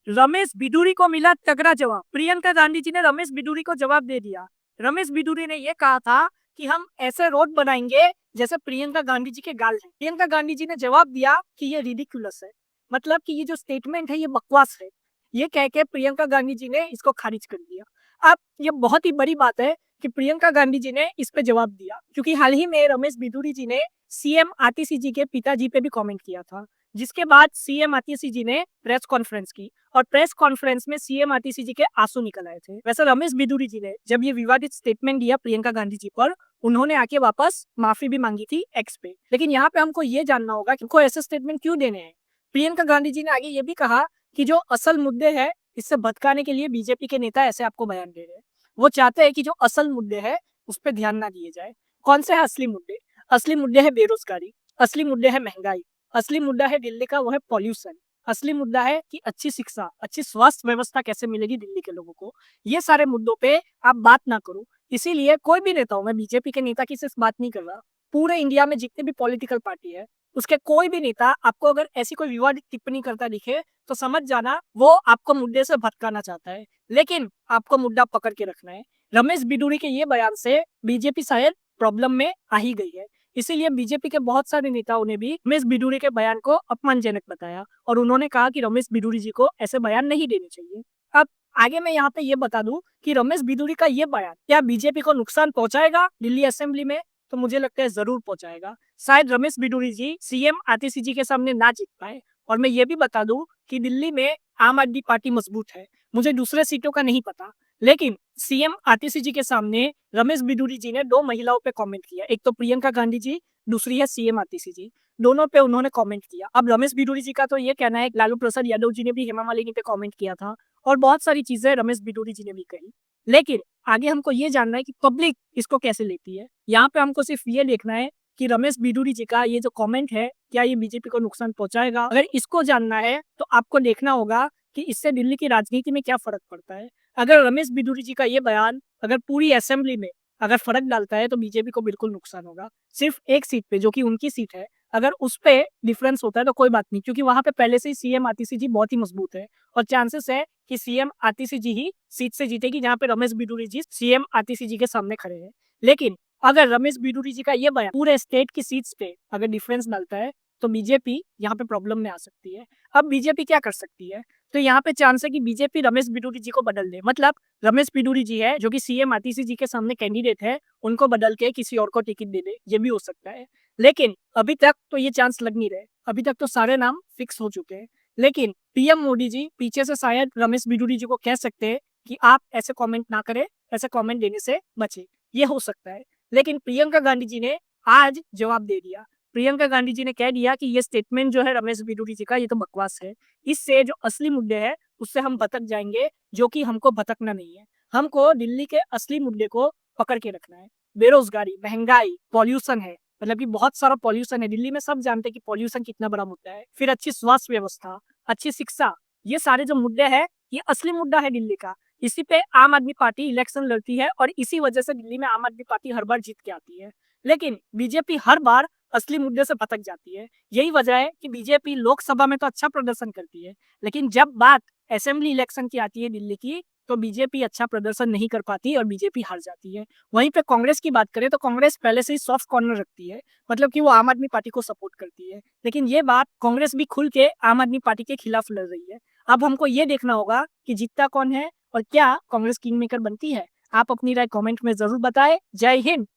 रमेश बिधूरी को मिला तगड़ा जवाब। प्रियंका गांधी जी ने रमेश बिधूरी को जवाब दे दिया। रमेश बिधूरी ने यह कहा था कि हम ऐसे रोड बनाएंगे जैसे प्रियंका गांधी जी के गाल हैं। प्रियंका गांधी जी ने जवाब दिया कि ये रिडिकुलस है, मतलब कि ये जो स्टेटमेंट है ये बकवास है। ये कह के प्रियंका गांधी जी ने इसको खारिज कर दिया। अब ये बहुत ही बड़ी बात है कि प्रियंका गांधी जी ने इस पे जवाब दिया, क्योंकि हाल ही में रमेश बिधूरी जी ने सीएम आतिशी जी के पिताजी पे भी कमेंट किया था, जिसके बाद सीएम आतिशी जी ने प्रेस कॉन्फ्रेंस की और प्रेस कॉन्फ्रेंस में सीएम आतिशी जी के आंसू निकल आए थे। वैसे रमेश बिधूरी जी ने जब ये विवादित स्टेटमेंट दिया प्रियंका गांधी जी पर, उन्होंने आके वापस माफी भी मांगी थी एक्स पे। लेकिन यहाँ पे हमको ये जानना होगा कि उनको ऐसे स्टेटमेंट क्यों देने हैं। प्रियंका गांधी जी ने आगे ये भी कहा कि जो असल मुद्दे हैं इससे भटकाने के लिए बीजेपी के नेता ऐसे आपको बयान दे रहे हैं। वो चाहते हैं कि जो असल मुद्दे हैं उस पर ध्यान ना दिए जाए। कौन से है असली मुद्दे? असली मुद्दे है बेरोजगारी, असली मुद्दे है महंगाई, असली मुद्दा है दिल्ली का वो है पॉल्यूशन, असली मुद्दा है कि अच्छी शिक्षा, अच्छी स्वास्थ्य व्यवस्था कैसे मिलेगी दिल्ली के लोगों को। ये सारे मुद्दों पे आप बात ना करो। इसीलिए कोई भी नेता हो, मैं बीजेपी के नेता की सिर्फ बात नहीं कर रहा, पूरे इंडिया में जितने भी पॉलिटिकल पार्टी है उसके कोई भी नेता आपको अगर ऐसी कोई विवादित टिप्पणी करता दिखे तो समझ जाना वो आपको मुद्दे से भटकाना चाहता है, लेकिन आपको मुद्दा पकड़ के रखना है। रमेश बिधूरी के ये बयान से बीजेपी शायद प्रॉब्लम में आ ही गई है। इसीलिए बीजेपी के बहुत सारे नेताओं ने भी रमेश बिधूरी के बयान को अपमानजनक बताया और उन्होंने कहा कि रमेश बिधूरी जी को ऐसे बयान नहीं देने चाहिए। अब आगे मैं यहाँ पे ये बता दूं कि रमेश बिधूरी का ये बयान क्या बीजेपी को नुकसान पहुंचाएगा दिल्ली असेंबली में? तो मुझे लगता है जरूर पहुंचाएगा। शायद रमेश बिधूरी जी सीएम आतिशी जी के सामने ना जीत पाए। और मैं ये भी बता दूं कि दिल्ली में आम आदमी पार्टी मजबूत है, मुझे दूसरे सीटों का नहीं पता, लेकिन सीएम आतिशी जी के सामने रमेश बिधूरी जी ने दो महिलाओं पे कमेंट किया। एक तो प्रियंका गांधी जी, दूसरी है सीएम आतिशी जी। दोनों पे उन्होंने कमेंट किया। अब रमेश बिधूरी जी का तो ये कहना है, लालू प्रसाद यादव जी ने भी हेमा मालिनी पे कमेंट किया था और बहुत सारी चीजें रमेश बिधूरी जी ने भी कही। लेकिन आगे हमको ये जानना है कि पब्लिक इसको कैसे लेती है। यहाँ पे हमको सिर्फ ये देखना है कि रमेश बिधूरी जी का ये जो कमेंट है क्या ये बीजेपी को नुकसान पहुंचाएगा। अगर इसको जानना है तो आपको देखना होगा कि इससे दिल्ली की राजनीति में क्या फर्क पड़ता है। अगर रमेश बिधूरी जी का ये बयान अगर पूरी असेंबली में अगर फर्क डालता है तो बीजेपी को बिल्कुल नुकसान होगा। सिर्फ एक सीट पे जो कि उनकी सीट है, अगर उस पे डिफरेंस होता है तो कोई बात नहीं, क्योंकि वहां पे पहले से ही सीएम आतिशी जी बहुत ही मजबूत है और चांसेस है कि सीएम आतिशी जी ही सीट से जीतेगी जहां पे रमेश बिधूरी जी सीएम आतिशी जी के सामने खड़े हैं। लेकिन अगर रमेश बिधूरी जी का ये बयान पूरे स्टेट की सीट्स पे अगर डिफरेंस डालता है तो बीजेपी यहाँ पे प्रॉब्लम में आ सकती है। अब बीजेपी क्या कर सकती है? तो यहाँ पे चांस है कि बीजेपी रमेश बिधूरी जी को बदल दे। मतलब रमेश बिधूरी जी है जो कि सीएम आतिशी जी के सामने कैंडिडेट है, उनको बदल के किसी और को टिकट दे दे, ये भी हो सकता है। लेकिन अभी तक तो ये चांस लग नहीं रहे। अभी तक तो सारे नाम फिक्स हो चुके हैं। लेकिन पीएम मोदी जी पीछे से शायद रमेश बिधूरी जी को कह सकते हैं कि आप ऐसे कमेंट ना करें, ऐसे कमेंट देने से बचे, ये हो सकता है। लेकिन प्रियंका गांधी जी ने आज जवाब दे दिया। प्रियंका गांधी जी ने कह दिया कि ये स्टेटमेंट जो है रमेश बिधूरी जी का ये तो बकवास है। इससे जो असली मुद्दे हैं उससे हम भटक जाएंगे, जो कि हमको भटकना नहीं है। हमको दिल्ली के असली मुद्दे को पकड़ के रखना है। बेरोजगारी, महंगाई, पॉल्यूशन है, मतलब कि बहुत सारा पॉल्यूशन है दिल्ली में, सब जानते हैं कि पॉल्यूशन कितना बड़ा मुद्दा है। फिर अच्छी स्वास्थ्य व्यवस्था, अच्छी शिक्षा, ये सारे जो मुद्दे हैं ये असली मुद्दा है दिल्ली का। इसी पे आम आदमी पार्टी इलेक्शन लड़ती है और इसी वजह से दिल्ली में आम आदमी पार्टी हर बार जीत के आती है। लेकिन बीजेपी हर बार असली मुद्दे से भटक जाती है। यही वजह है कि बीजेपी लोकसभा में तो अच्छा प्रदर्शन करती है, लेकिन जब बात असेंबली इलेक्शन की आती है दिल्ली की, तो बीजेपी अच्छा प्रदर्शन नहीं कर पाती और बीजेपी हार जाती है। वहीं पे कांग्रेस की बात करें तो कांग्रेस पहले से ही सॉफ्ट कॉर्नर रखती है, मतलब कि वो आम आदमी पार्टी को सपोर्ट करती है। लेकिन ये बात कांग्रेस भी खुल के आम आदमी पार्टी के खिलाफ लड़ रही है। अब हमको ये देखना होगा कि जीतता कौन है और क्या कांग्रेस किंग मेकर बनती है। आप अपनी राय कमेंट में जरूर बताएं। जय हिंद।